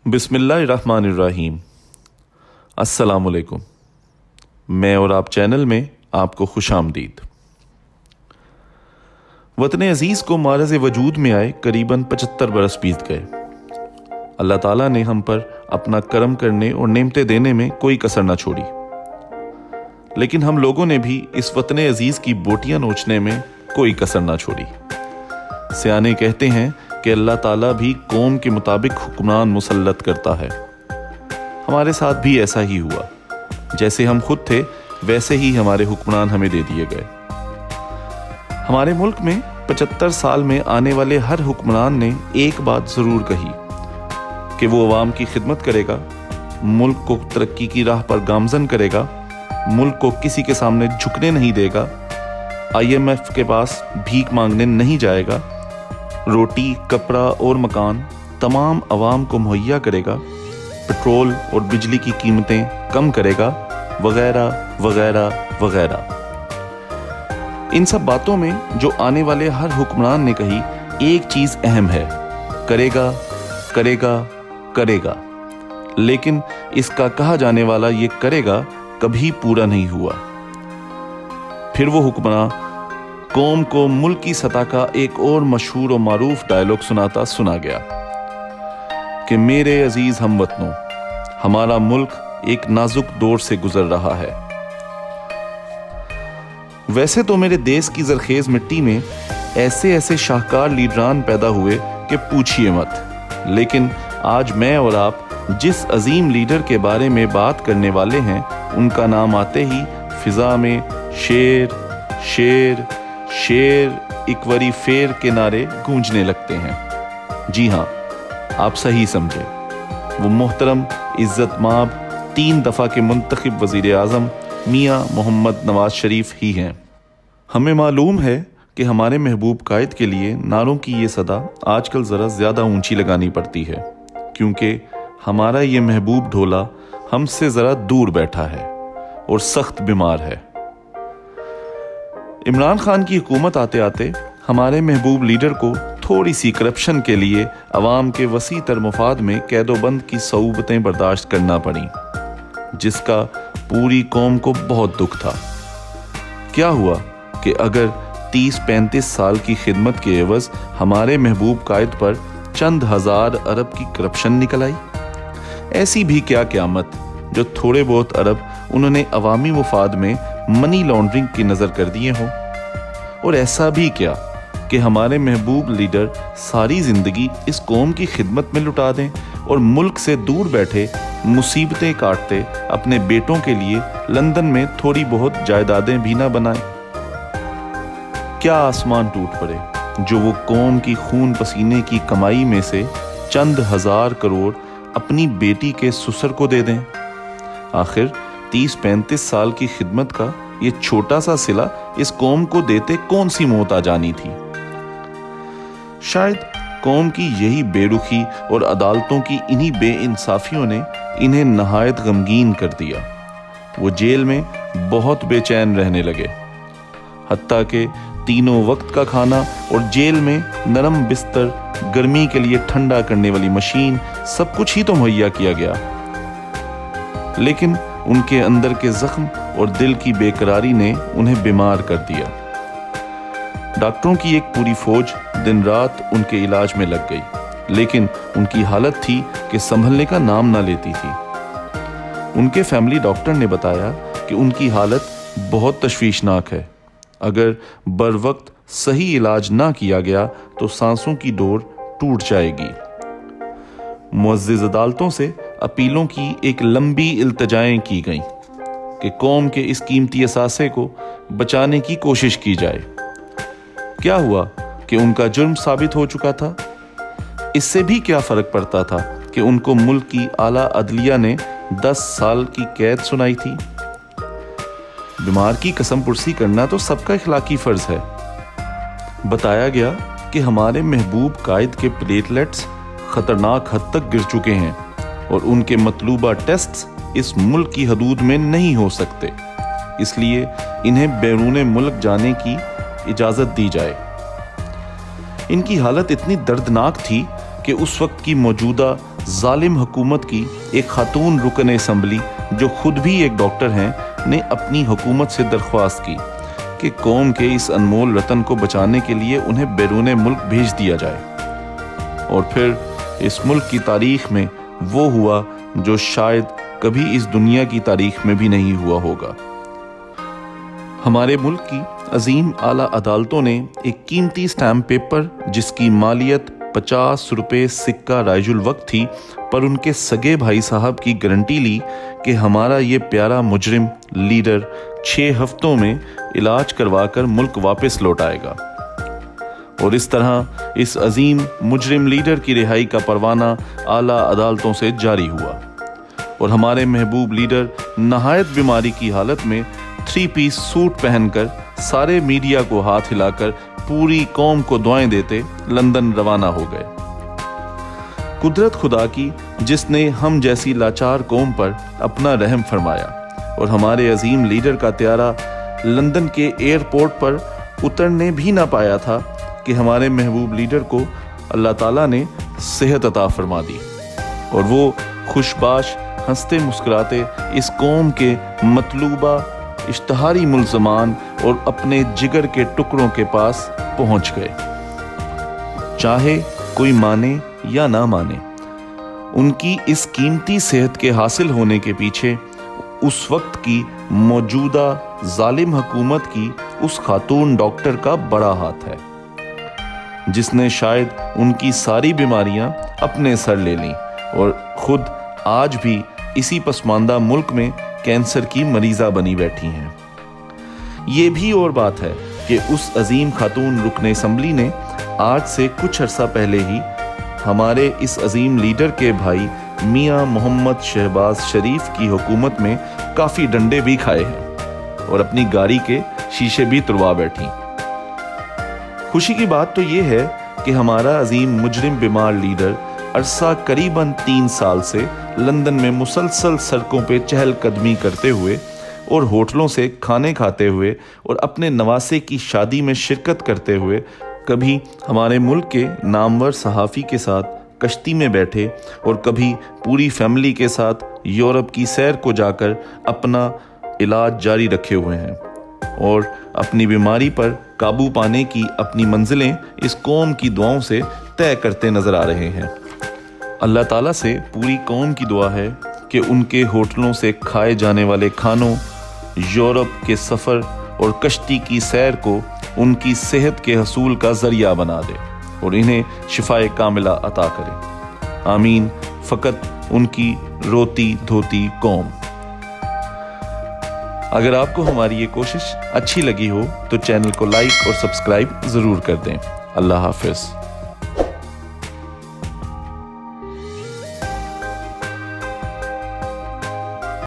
बिस्मिल्लाहिर्रहमानिर्रहीम। अस्सलाम वालेकुम। मैं और आप चैनल में आपको खुशामदीद। वतन अजीज़ को मारज़ वजूद में आए करीबन 75 बरस बीत गए। अल्लाह ताला ने हम पर अपना करम करने और नेमतें देने में कोई कसर ना छोड़ी, लेकिन हम लोगों ने भी इस वतन अजीज़ की बोटियां नोचने में कोई कसर ना छोड़ी। सियाने कहते हैं कि अल्लाह ताला भी कौम के मुताबिक हुक्मरान मुसल्लत करता है। हमारे साथ भी ऐसा ही हुआ। जैसे हम खुद थे वैसे ही हमारे हुक्मरान हमें दे दिए गए। हमारे मुल्क में 75 साल में आने वाले हर हुक्मरान ने एक बात जरूर कही कि वो अवाम की खिदमत करेगा, मुल्क को तरक्की की राह पर गामजन करेगा, मुल्क को किसी के सामने झुकने नहीं देगा, IMF के पास भीख मांगने नहीं जाएगा, रोटी, कपड़ा और मकान तमाम अवाम को मुहैया करेगा, पेट्रोल और बिजली की कीमतें कम करेगा, वगैरह वगैरह वगैरह। इन सब बातों में जो आने वाले हर हुक्मरान ने कही, एक चीज अहम है, करेगा करेगा करेगा। लेकिन इसका कहा जाने वाला ये करेगा कभी पूरा नहीं हुआ। फिर वो हुक्मरान कौम को मुल्क की सतह का एक और मशहूर और मारूफ डायलॉग सुनाता सुना गया कि मेरे अजीज हमवतनों, हमारा मुल्क एक नाजुक दौर से गुजर रहा है। वैसे तो मेरे देश की जरखेज मिट्टी में ऐसे ऐसे शाहकार लीडरान पैदा हुए कि पूछिए मत, लेकिन आज मैं और आप जिस अजीम लीडर के बारे में बात करने वाले हैं, उनका नाम आते ही फिजा में शेर शेर शेर इकवरी फेर के नारे गूंजने लगते हैं। जी हाँ, आप सही समझे, वो मोहतरम इज्जत माब 3 दफ़ा के मुंतखब वज़ीर आज़म मियाँ मोहम्मद नवाज शरीफ ही हैं। हमें मालूम है कि हमारे महबूब कायद के लिए नारों की ये सदा आजकल ज़रा ज़्यादा ऊंची लगानी पड़ती है, क्योंकि हमारा ये महबूब ढोला हमसे ज़रा दूर बैठा है और सख्त बीमार है। इमरान खान की हुकूमत आते आते हमारे महबूब लीडर को थोड़ी सी करप्शन के लिए अवाम के वसी तर मुफाद में कैदोबंद की सऊबतें बर्दाश्त करना पड़ी, जिसका पूरी कौम को बहुत दुख था। क्या हुआ कि अगर 30-35 साल की खिदमत के एवज हमारे महबूब कायद पर चंद हजार अरब की करप्शन निकल आई। ऐसी भी क्या क़यामत जो थोड़े बहुत अरब उन्होंने अवामी मुफाद में मनी लॉन्ड्रिंग की नज़र कर दिए हों। और ऐसा भी क्या कि हमारे महबूब लीडर सारी ज़िंदगी इस कौम की खिदमत में लुटा दें और मुल्क से दूर बैठे मुसीबतें काटते अपने बेटों के लिए लंदन में थोड़ी बहुत जायदादें भी ना बनाएं। क्या आसमान टूट पड़े जो वो कौम की खून पसीने की कमाई में से चंद हजार करोड़ अपनी बेटी के ससुर को दे दें। आखिर 30-35 साल की खिदमत का ये छोटा सा सिला इस कौम को देते कौन सी मौत आ जानी थी। शायद कौम की यही बेरुखी और अदालतों की इन्हीं बेइंसाफियों ने इन्हें नहायत गमगीन कर दिया। वो जेल में बहुत बेचैन रहने लगे, हत्ता कि तीनों वक्त का खाना और जेल में नरम बिस्तर, गर्मी के लिए ठंडा करने वाली मशीन, सब कुछ ही तो मुहैया किया गया। लेकिन उनके अंदर के जख्म और दिल की बेकरारी ने उन्हें बीमार कर दिया। डॉक्टरों की एक पूरी फौज दिन रात उनके इलाज में लग गई, लेकिन उनकी हालत थी कि संभलने का नाम ना लेती थी। उनके फैमिली डॉक्टर ने बताया कि उनकी हालत बहुत तशवीशनाक है। अगर बर वक्त सही इलाज ना किया गया तो सांसों की डोर टूट जाएगी। मुअज़्ज़िज़ अदालतों से अपीलों की एक लंबी इल्तिजाएं की गईं कि कौम के इस कीमती असासे को बचाने की कोशिश की जाए। क्या हुआ कि उनका जुर्म साबित हो चुका था। इससे भी क्या फर्क पड़ता था कि उनको मुल्क की आला अदलिया ने 10 साल की कैद सुनाई थी। बीमार की कसम पुरसी करना तो सबका इखलाकी फर्ज है। बताया गया कि हमारे महबूब कायद के प्लेटलेट्स खतरनाक हद तक गिर चुके हैं और उनके मतलूबा टेस्ट्स इस मुल्क की हदूद में नहीं हो सकते, इसलिए इन्हें बैरून मुल्क जाने की इजाज़त दी जाए। इनकी हालत इतनी दर्दनाक थी कि उस वक्त की मौजूदा ظالم حکومت کی ایک خاتون رکن اسمبلی جو خود بھی ایک ڈاکٹر ہیں نے اپنی حکومت سے درخواست کی کہ قوم کے اس انمول رتن کو بچانے کے لیے انہیں بیرون ملک بھیج دیا جائے۔ اور پھر اس ملک کی تاریخ میں وہ ہوا جو شاید کبھی اس دنیا کی تاریخ میں بھی نہیں ہوا ہوگا۔ ہمارے ملک کی عظیم اعلیٰ عدالتوں نے ایک قیمتی اسٹیمپ پیپر جس کی مالیت 50 روپے سکہ رائج الوقت تھی پر ان کے سگے بھائی صاحب کی گارنٹی لی کہ ہمارا یہ پیارا مجرم لیڈر 6 ہفتوں میں علاج کروا کر ملک واپس لوٹ آئے گا۔ اور اس طرح اس عظیم مجرم لیڈر کی رہائی کا پروانہ اعلیٰ عدالتوں سے جاری ہوا اور ہمارے محبوب لیڈر نہایت بیماری کی حالت میں 3 پیس سوٹ پہن کر سارے میڈیا کو ہاتھ ہلا کر پوری قوم کو دعائیں دیتے لندن روانہ ہو گئے۔ قدرت خدا کی جس نے ہم جیسی لاچار قوم پر اپنا رحم فرمایا اور ہمارے عظیم لیڈر کا طیارہ لندن کے ایئرپورٹ پر اترنے بھی نہ پایا تھا کہ ہمارے محبوب لیڈر کو اللہ تعالیٰ نے صحت عطا فرما دی اور وہ خوش باش ہنستے مسکراتے اس قوم کے مطلوبہ اشتہاری ملزمان اور اپنے جگر کے ٹکڑوں کے پاس پہنچ گئے۔ چاہے کوئی مانے یا نہ مانے، ان کی اس قیمتی صحت کے حاصل ہونے کے پیچھے اس وقت کی موجودہ ظالم حکومت کی اس خاتون ڈاکٹر کا بڑا ہاتھ ہے جس نے شاید ان کی ساری بیماریاں اپنے سر لے لیں اور خود آج بھی اسی پسماندہ ملک میں کینسر کی مریضہ بنی بیٹھی ہیں۔ یہ بھی اور بات ہے کہ اس عظیم خاتون رکن اسمبلی نے آج سے کچھ عرصہ پہلے ہی ہمارے اس عظیم لیڈر کے بھائی میاں محمد شہباز شریف کی حکومت میں کافی ڈنڈے بھی کھائے ہیں اور اپنی گاڑی کے شیشے بھی تڑوا بیٹھی۔ خوشی کی بات تو یہ ہے کہ ہمارا عظیم مجرم بیمار لیڈر عرصہ قریباً 3 سال سے لندن میں مسلسل سڑکوں پہ چہل قدمی کرتے ہوئے اور ہوٹلوں سے کھانے کھاتے ہوئے اور اپنے نواسے کی شادی میں شرکت کرتے ہوئے کبھی ہمارے ملک کے نامور صحافی کے ساتھ کشتی میں بیٹھے اور کبھی پوری فیملی کے ساتھ یورپ کی سیر کو جا کر اپنا علاج جاری رکھے ہوئے ہیں اور اپنی بیماری پر قابو پانے کی اپنی منزلیں اس قوم کی دعاؤں سے طے کرتے نظر آ رہے ہیں۔ اللہ تعالیٰ سے پوری قوم کی دعا ہے کہ ان کے ہوٹلوں سے کھائے جانے والے کھانوں، یورپ کے سفر اور کشتی کی سیر کو ان کی صحت کے حصول کا ذریعہ بنا دے اور انہیں شفائے کاملہ عطا کرے۔ آمین۔ فقط ان کی روتی دھوتی قوم۔ اگر آپ کو ہماری یہ کوشش اچھی لگی ہو تو چینل کو لائک اور سبسکرائب ضرور کر دیں۔ اللہ حافظ۔